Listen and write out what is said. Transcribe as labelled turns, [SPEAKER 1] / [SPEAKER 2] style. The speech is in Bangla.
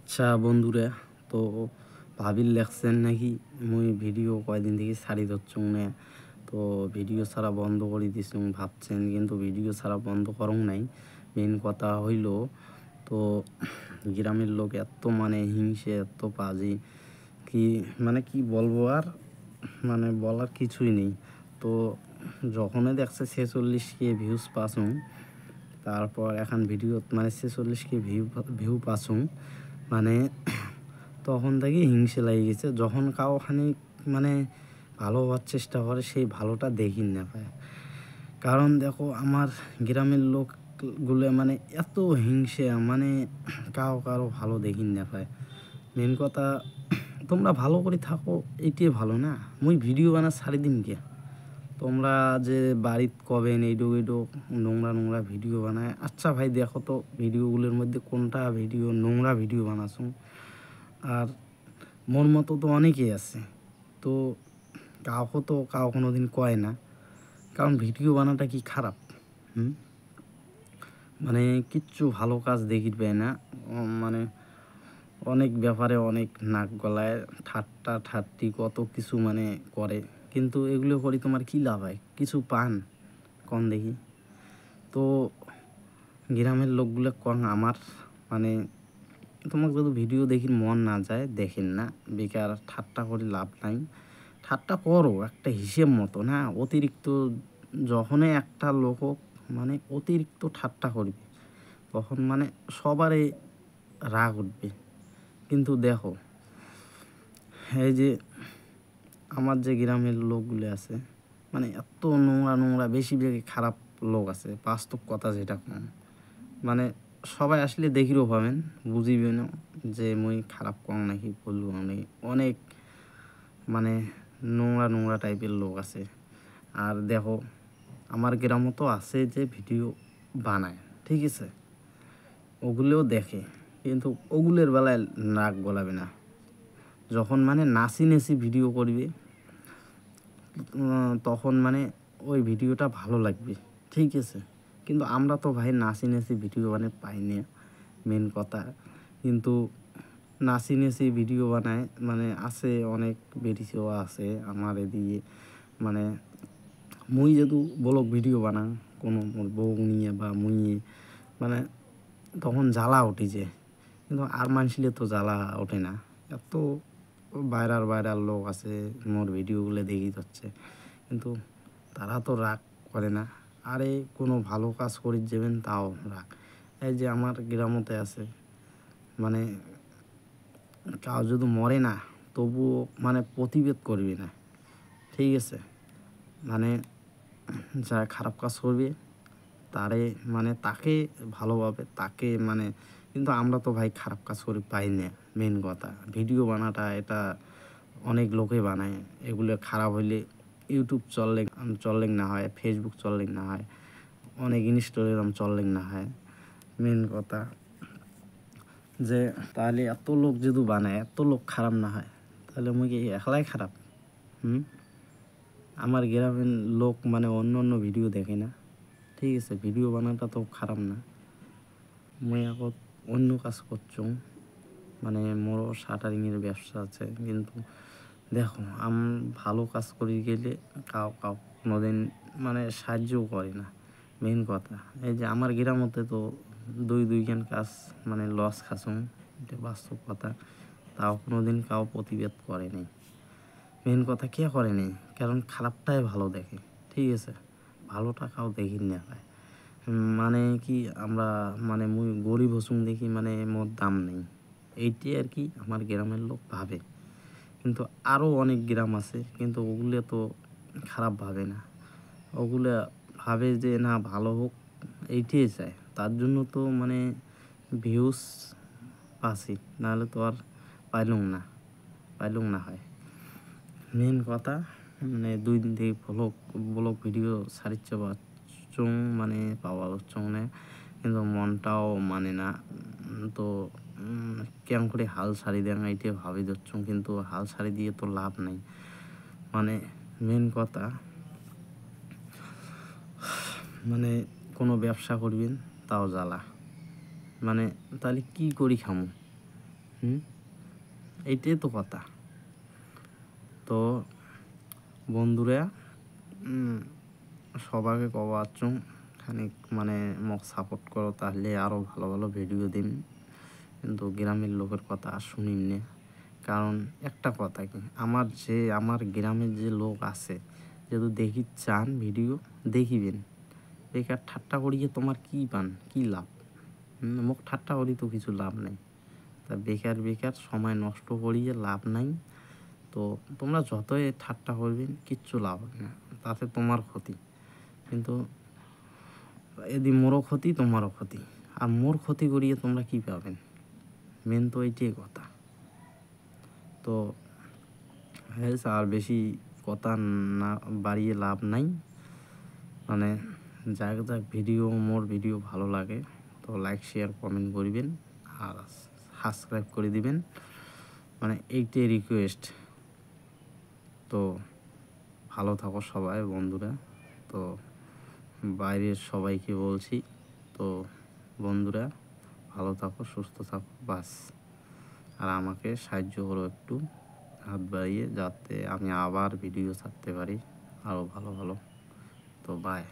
[SPEAKER 1] আচ্ছা বন্ধুরা, তো ভাবির লেখছেন নাকি মুই ভিডিও কয়দিন থেকে ছাড়ি ধরছুং না। তো ভিডিও ছাড়া বন্ধ করে দিছুং ভাবছেন, কিন্তু ভিডিও ছাড়া বন্ধ করং নাই। মেন কথা হইল, তো গ্রামের লোক এত হিংসে, এত বাজে, কি কি বলবো আর, বলার কিছুই নেই। তো যখনই দেখছে 46K ভিউজ পাসুং, তারপর এখন ভিডিও 46K ভিউ পাসুং, মানে তখন থেকে হিংসে লাগে গেছে। যখন কাউখানি ভালো হওয়ার চেষ্টা করে, সেই ভালোটা দেখি না পায়। কারণ দেখো, আমার গ্রামের লোকগুলো এত হিংসে, কারো ভালো দেখি না পায়। মেন কথা, তোমরা ভালো করে থাকো, এইটাই ভালো না। মুই ভিডিও বানা ছাড়ি দিন কে, তোমরা যে বাড়িত কবেন এইডো নোংরা ভিডিও বানায়। আচ্ছা ভাই, দেখো তো ভিডিওগুলোর মধ্যে কোনটা ভিডিও নোংরা ভিডিও বানাছো। আর মোর মতো তো অনেকেই আছে, তো কাউ কোনো দিন কয় না, কারণ ভিডিও বানাটা কি খারাপ? হুম কিচ্ছু ভালো কাজ দেখি পায় না। অনেক ব্যাপারে অনেক নাক গলায়, ঠাট্টি কত কিছু করে, কিন্তু এগুলো করি তোমার কী লাভ হয়? কিছু পান কম দেখি। তো গ্রামের লোকগুলো কম আমার, তোমাকে যদি ভিডিও দেখি মন না যায়, দেখেন না। বেকার ঠাট্টা করে লাভ নাই। ঠাট্টা করো একটা হিসেব মতো না, অতিরিক্ত। যখনই একটা লোক অতিরিক্ত ঠাট্টা করবে, তখন সবারই রাগ উঠবে। কিন্তু দেখো, এই যে আমার যে গ্রামের লোকগুলো আছে, এত নোংরা বেশি খারাপ লোক আছে, বাস্তব কথা যেটা কম। সবাই আসলে দেখিরও পাবেন, বুঝিবে না যে মুই খারাপ কম নাকি বলবো। অনেক নোংরা টাইপের লোক আছে। আর দেখো, আমার গ্রামও তো আছে যে ভিডিও বানায়, ঠিক আছে, ওগুলোও দেখে, কিন্তু ওগুলোর বেলায় নাক গলাবে না। যখন নাচি ভিডিও করবে, তখন ওই ভিডিওটা ভালো লাগবে, ঠিক আছে। কিন্তু আমরা তো ভাই নাচি ভিডিও পাই না, মেন কথা। কিন্তু নাচি ভিডিও বানায়, আছে অনেক বেরিয়েও আছে আমার এদিকে। মুই যেহেতু ব্লগ ভিডিও বানাং কোনো মোর বউ নিয়ে বা মুই, তখন জ্বালা উঠে যায়। কিন্তু আর মানুষলে তো জ্বালা ওঠে না। এত বাইরার লোক আছে মোর ভিডিওগুলো দেখি যাচ্ছে, কিন্তু তারা তো রাগ করে না। আরে কোনো ভালো কাজ করি যাবেন, তাও রাগ। এই যে আমার গ্রামতে আছে, কাউ যদি মরে না, তবুও প্রতিবাদ করবি না, ঠিক আছে। যা খারাপ কাজ করবে, তারে তাকে ভালোভাবে তাকে কিন্তু আমরা তো ভাই খারাপ কাজ করে পাই না। মেন কথা, ভিডিও বানাটা এটা অনেক লোকে বানায়। এগুলো খারাপ হইলে ইউটিউব চললেন না হয়, ফেসবুক চললেন না হয়, অনেক ইনস্টাগ্রাম চললেন না হয়। মেন কথা যে, তাহলে এত লোক যদি বানায়, এত লোক খারাপ না হয়, তাহলে মুই কি একলাই খারাপ? আমার গ্রামের লোক অন্য ভিডিও দেখে না, ঠিক আছে। ভিডিও বানাটা তো খারাপ না। মুই এখন অন্য কাজ করছো, মোরও শাটারিংয়ের ব্যবসা আছে। কিন্তু দেখো, ভালো কাজ করে গেলে কাউ কোনোদিন সাহায্যও করে না, মেন কথা। এই যে আমার গ্রামতে তো দুইখান কাজ লস খাসুম, এটা বাস্তব কথা। তাও কোনোদিন কাউ প্রতিবাদ করে নাই। মেন কথা, কে করে নেই? কারণ খারাপটাই ভালো দেখে, ঠিক আছে। ভালোটা কাউ দেখি না পায়। কি আমরা মুই গরিব হসুন দেখি মোর দাম নেই, এইটাই আর কি আমার গ্রামের লোক ভাবে। কিন্তু আরও অনেক গ্রাম আছে, কিন্তু ওগুলো তো খারাপ ভাবে না। ওগুলো ভাবে যে না, ভালো হোক, এইটাই চায়। তার জন্য তো ভিউজ পাচ্ছি, নাহলে তো আর পাইলুম না হয়। মেন কথা, 2 দিন থেকে ব্লগ ভিডিও ছাড়িচ্ছে পাচ্ছুং, পাওয়া যাচ্ছুং না, কিন্তু মনটাও না। তো কেমন করে হাল ছাড়ি দেন, এইটাই ভাবি যাচ্ছুং, কিন্তু হাল ছাড়ি দিয়ে তো লাভ নাই। মেন কথা, কোনো ব্যবসা করবেন, তাও জ্বালা। তাহলে কি করি খামু? এইটাই তো কথা। তো বন্ধুরা সবাইকে কবাচ্ছুং খানিক মানে মোক সাপোর্ট করো, তাহলে আরও ভালো ভালো ভিডিও দিন। কিন্তু গ্রামের লোকের কথা আর শুনিন না, কারণ একটা কথা কি, আমার গ্রামের যে লোক আছে যদি দেখি চান ভিডিও দেখিবেন, বেকার ঠাট্টা করিয়ে তোমার কী পান, কী লাভ? মোক ঠাট্টা করি তো কিছু লাভ নেই। তা বেকার সময় নষ্ট করিয়ে লাভ নাই। তো তোমরা যতই ঠাট্টা করবেন কিচ্ছু লাভ হবে না, তাতে তোমার ক্ষতি। কিন্তু এদি মোরও ক্ষতি তোমারও ক্ষতি, আর মোর ক্ষতি করিয়ে তোমরা কী পাবেন? মেন তো এইটাই কথা। তো হ্যাঁ, আর বেশি কথা না বাড়িয়ে লাভ নাই। মানে যাক মোর ভিডিও ভালো লাগে তো লাইক শেয়ার কমেন্ট করিবেন আর সাবস্ক্রাইব করে দিবেন, মানে এইটাই রিকোয়েস্ট। তো ভালো থাকো সবাই বন্ধুরা। তো বাইরের সবাইকে বলছি, তো বন্ধুরা ভালো থাকো, সুস্থ থাকো, বাস। আর আমাকে সাহায্য করো একটু হাত বাড়িয়ে, যাতে আমি আবার ভিডিও ছাড়তে পারি আরও ভালো ভালো। তো বাই।